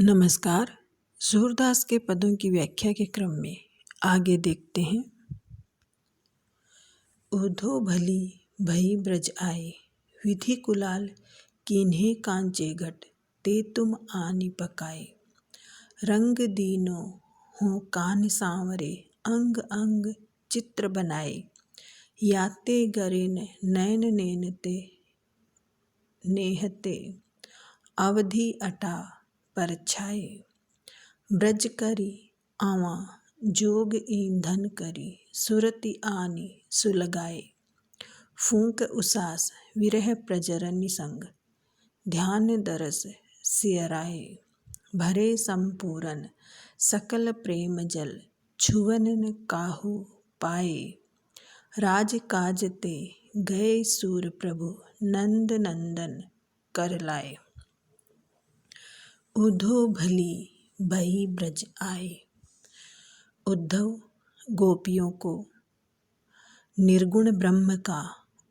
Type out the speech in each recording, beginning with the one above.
नमस्कार। सूरदास के पदों की व्याख्या के क्रम में आगे देखते हैं। उधो भली भई ब्रज आए, विधि कुलाल कीन्हे कांचे घट, ते तुम आनि पकाए। रंग दीनो हो कान सांवरे, अंग अंग चित्र बनाए। याते गरेन नैन नेनते नेहते, अवधि अटा पर छाए। ब्रज करी आवा जोग ईंधन करी, सुरति आनी सुलगाए। फूंक उसास विरह प्रजरनि संग, ध्यान दरस सियराए। भरे संपूरन सकल प्रेम जल, छुवन न काहू पाए। राज काज ते गए सूर प्रभु, नंद नंदन कर लाए। उधो भली भई ब्रज आए। उद्धव गोपियों को निर्गुण ब्रह्म का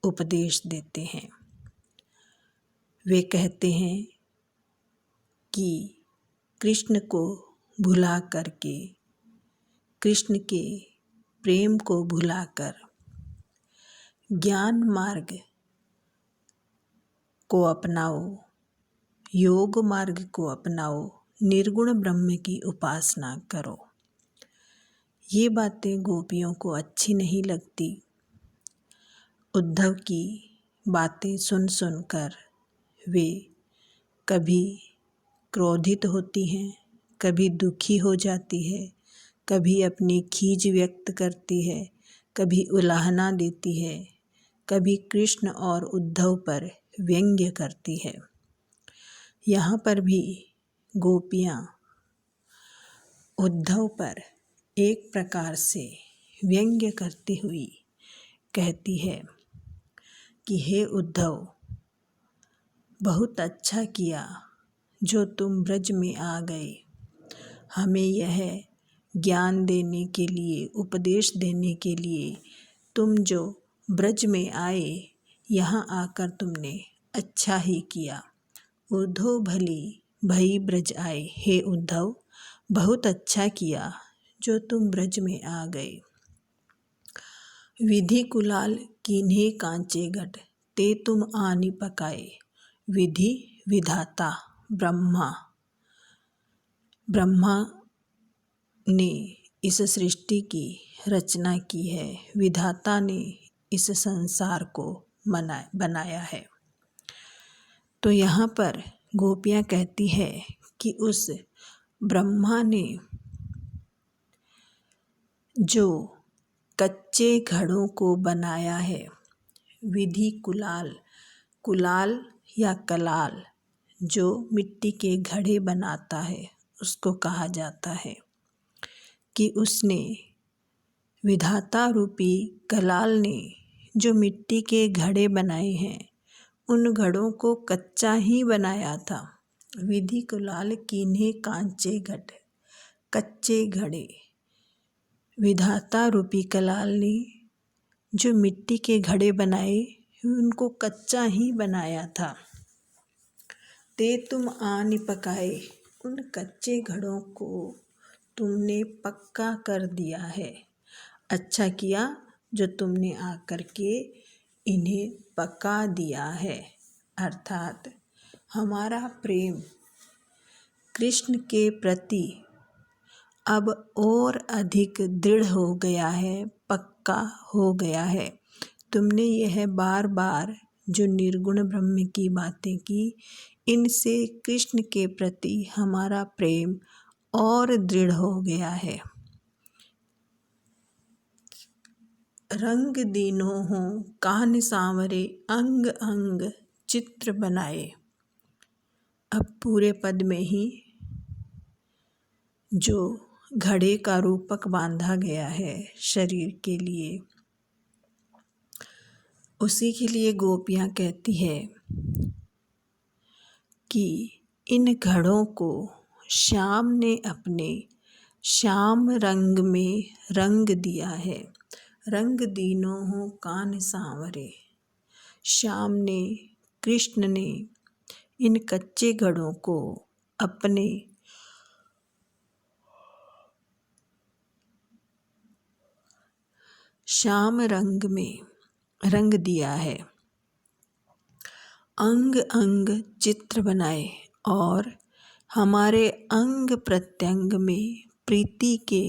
उपदेश देते हैं। वे कहते हैं कि कृष्ण को भुला करके, कृष्ण के प्रेम को भुलाकर ज्ञान मार्ग को अपनाओ, योग मार्ग को अपनाओ, निर्गुण ब्रह्म की उपासना करो। ये बातें गोपियों को अच्छी नहीं लगती। उद्धव की बातें सुन सुनकर वे कभी क्रोधित होती हैं, कभी दुखी हो जाती है, कभी अपनी खीज व्यक्त करती है, कभी उलाहना देती है, कभी कृष्ण और उद्धव पर व्यंग्य करती है। यहाँ पर भी गोपियाँ उद्धव पर एक प्रकार से व्यंग्य करती हुई कहती है कि हे उद्धव, बहुत अच्छा किया जो तुम ब्रज में आ गए। हमें यह ज्ञान देने के लिए, उपदेश देने के लिए तुम जो ब्रज में आए, यहाँ आकर तुमने अच्छा ही किया। उद्धव भली भई ब्रज आए। हे उद्धव, बहुत अच्छा किया जो तुम ब्रज में आ गए। विधि कुलाल कीन्हे कांचे घट, ते तुम आनि पकाए। विधि विधाता ब्रह्मा ने इस सृष्टि की रचना की है। विधाता ने इस संसार को बनाया है। तो यहाँ पर गोपियाँ कहती है कि उस ब्रह्मा ने जो कच्चे घड़ों को बनाया है, विधि कुलाल, कुलाल या कलाल जो मिट्टी के घड़े बनाता है उसको कहा जाता है कि उसने, विधाता रूपी कलाल ने जो मिट्टी के घड़े बनाए हैं, उन घड़ों को कच्चा ही बनाया था। विधि कुलाल कीन्हे कांचे घट, कच्चे घड़े। विधाता रूपी कलाल ने जो मिट्टी के घड़े बनाए, उनको कच्चा ही बनाया था। ते तुम आनि पकाए, उन कच्चे घड़ों को तुमने पक्का कर दिया है। अच्छा किया जो तुमने आकर के इन्हें पका दिया है। अर्थात हमारा प्रेम कृष्ण के प्रति अब और अधिक दृढ़ हो गया है, पक्का हो गया है। तुमने यह बार बार जो निर्गुण ब्रह्म की बातें की, इनसे कृष्ण के प्रति हमारा प्रेम और दृढ़ हो गया है। रंग दीनो हो कान सांवरे, अंग अंग चित्र बनाए। अब पूरे पद में ही जो घड़े का रूपक बांधा गया है शरीर के लिए, उसी के लिए गोपियाँ कहती है कि इन घड़ों को श्याम ने अपने श्याम रंग में रंग दिया है। रंग दीनो हो कान सांवरे, श्याम ने, कृष्ण ने इन कच्चे घड़ों को अपने श्याम रंग में रंग दिया है। अंग अंग चित्र बनाए और हमारे अंग प्रत्यंग में प्रीति के,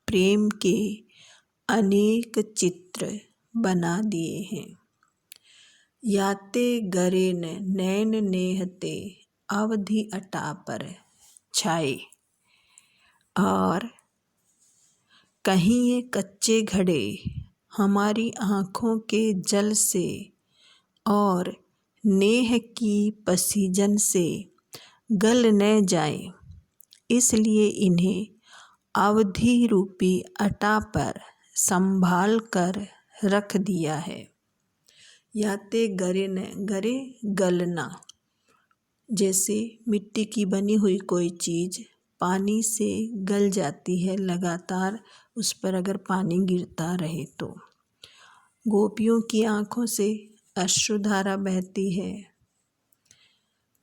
प्रेम के अनेक चित्र बना दिए हैं। याते गरेन नैन नेहते अवधि अटा पर छाए। और कहीं ये कच्चे घड़े हमारी आँखों के जल से और नेह की पसीजन से गल न जाएं, इसलिए इन्हें अवधि रूपी अटा पर संभाल कर रख दिया है। याते गरे न, गरे गलना, जैसे मिट्टी की बनी हुई कोई चीज़ पानी से गल जाती है, लगातार उस पर अगर पानी गिरता रहे तो। गोपियों की आँखों से अश्रुधारा बहती है,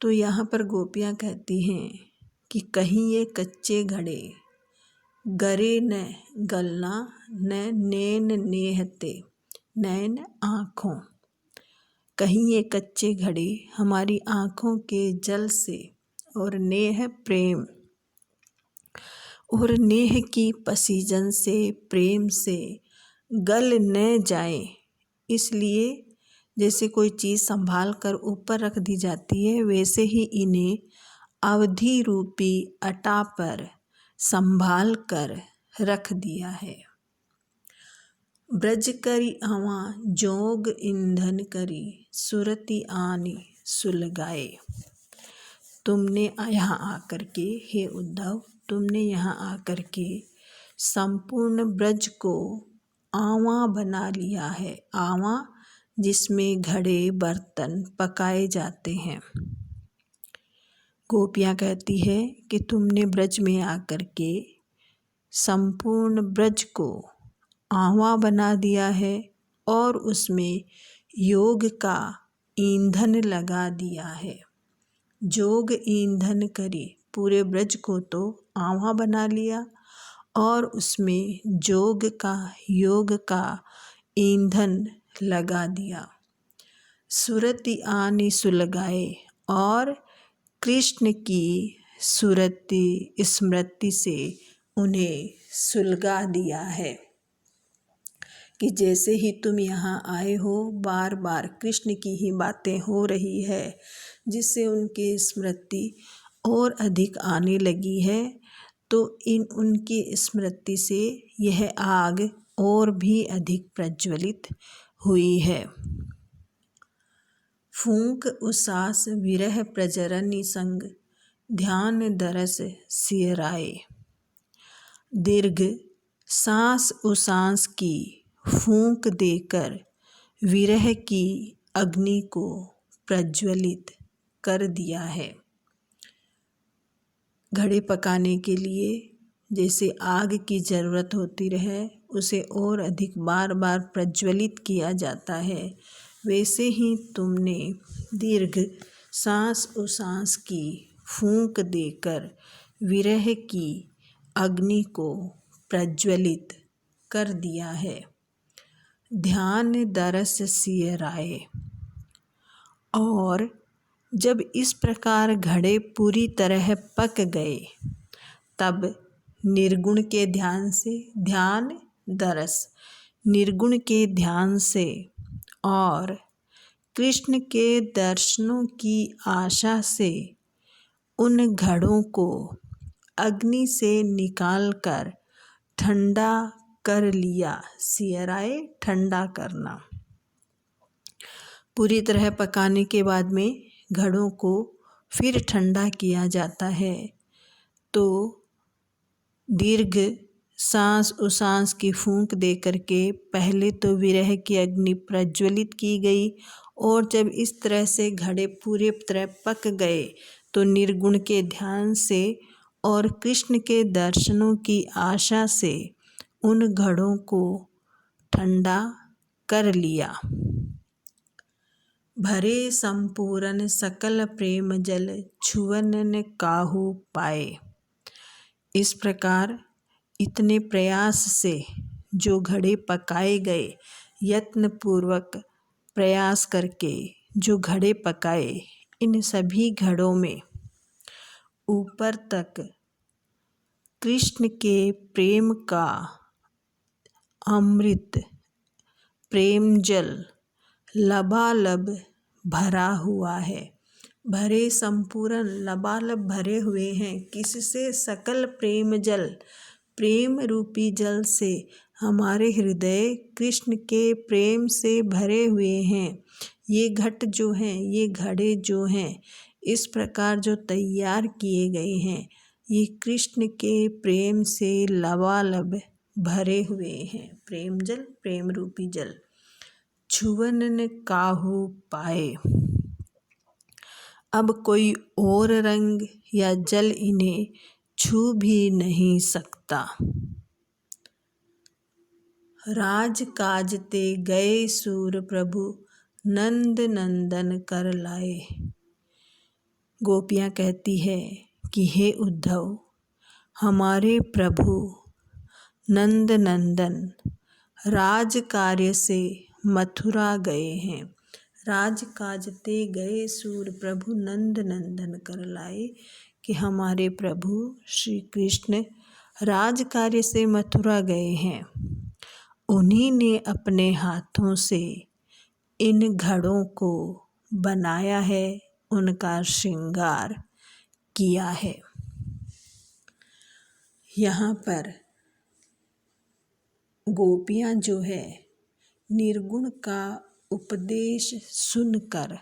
तो यहाँ पर गोपियाँ कहती हैं कि कहीं ये कच्चे घड़े गरे न गलना न नैन नेहते, नैन आँखों, कहीं ये कच्चे घड़े हमारी आँखों के जल से और नेह प्रेम और नेह की पसीजन से, प्रेम से गल न जाएं, इसलिए जैसे कोई चीज़ संभाल कर ऊपर रख दी जाती है, वैसे ही इन्हें अवधि रूपी अटा पर संभाल कर रख दिया है। ब्रज करी आवा जोग ईंधन करी सुरति आनी सुलगाए। तुमने यहाँ आकर के, हे उद्धव, तुमने यहाँ आकर के संपूर्ण ब्रज को आवा बना लिया है। आवा जिसमें घड़े बर्तन पकाए जाते हैं। गोपियाँ कहती है कि तुमने ब्रज में आकर के संपूर्ण ब्रज को आवा बना दिया है और उसमें योग का ईंधन लगा दिया है। जोग ईंधन करी, पूरे ब्रज को तो आवा बना लिया और उसमें जोग का, योग का ईंधन लगा दिया। सुरति आनी सुलगाए, और कृष्ण की सुरति स्मृति से उन्हें सुलगा दिया है कि जैसे ही तुम यहाँ आए हो, बार बार कृष्ण की ही बातें हो रही है, जिससे उनकी स्मृति और अधिक आने लगी है। तो उनकी स्मृति से यह आग और भी अधिक प्रज्वलित हुई है। फूंक उसास विरह प्रजरनि संग ध्यान दरस सियराए। दीर्घ सांस उसास की फूंक देकर विरह की अग्नि को प्रज्वलित कर दिया है। घड़े पकाने के लिए जैसे आग की ज़रूरत होती रहे, उसे और अधिक बार बार प्रज्वलित किया जाता है, वैसे ही तुमने दीर्घ सांस उसास की फूंक देकर विरह की अग्नि को प्रज्वलित कर दिया है। ध्यान दरस सियराए, और जब इस प्रकार घड़े पूरी तरह पक गए, तब निर्गुण के ध्यान से, ध्यान दरस निर्गुण के ध्यान से और कृष्ण के दर्शनों की आशा से उन घड़ों को अग्नि से निकालकर ठंडा कर लिया। सियराए, ठंडा करना। पूरी तरह पकाने के बाद में घड़ों को फिर ठंडा किया जाता है। तो दीर्घ सांस उसास की फूंक दे करके पहले तो विरह की अग्नि प्रज्वलित की गई, और जब इस तरह से घड़े पूरे तरह पक गए तो निर्गुण के ध्यान से और कृष्ण के दर्शनों की आशा से उन घड़ों को ठंडा कर लिया। भरे संपूर्ण सकल प्रेम जल छुअन न काहू पाए। इस प्रकार इतने प्रयास से जो घड़े पकाए गए, यत्नपूर्वक प्रयास करके जो घड़े पकाए, इन सभी घड़ों में ऊपर तक कृष्ण के प्रेम का अमृत प्रेम जल लबालब भरा हुआ है। भरे संपूर्ण लबालब भरे हुए हैं। किससे? सकल प्रेम जल, प्रेम रूपी जल से हमारे हृदय कृष्ण के प्रेम से भरे हुए हैं। ये घट जो हैं, ये घड़े जो हैं, इस प्रकार जो तैयार किए गए हैं, ये कृष्ण के प्रेम से लबालब भरे हुए हैं। प्रेम जल, प्रेम रूपी जल। छुवन न काहू पाए, अब कोई और रंग या जल इन्हें छू भी नहीं सकता। राज काजते गए सूर प्रभु, नंद नंदन कर लाए। गोपियाँ कहती है कि हे उद्धव, हमारे प्रभु नंद नंदन राज कार्य से मथुरा गए हैं। राज काजते गए सूर प्रभु, नंद नंदन कर लाए, कि हमारे प्रभु श्री कृष्ण राज कार्य से मथुरा गए हैं। उन्हीं ने अपने हाथों से इन घड़ों को बनाया है, उनका श्रृंगार किया है। यहाँ पर गोपियाँ जो है निर्गुण का उपदेश सुनकर,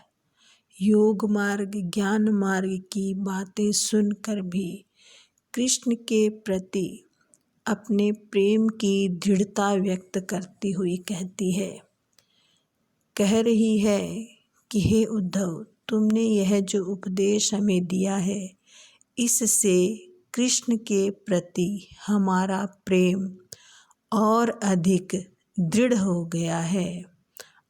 योग मार्ग ज्ञान मार्ग की बातें सुनकर भी कृष्ण के प्रति अपने प्रेम की दृढ़ता व्यक्त करती हुई कहती है, कह रही है कि हे उद्धव, तुमने यह जो उपदेश हमें दिया है, इससे कृष्ण के प्रति हमारा प्रेम और अधिक दृढ़ हो गया है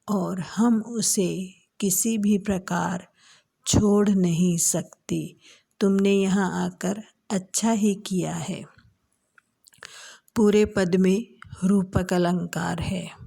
और हम उसे किसी भी प्रकार छोड़ नहीं सकती। तुमने यहाँ आकर अच्छा ही किया है। पूरे पद में रूपक अलंकार है।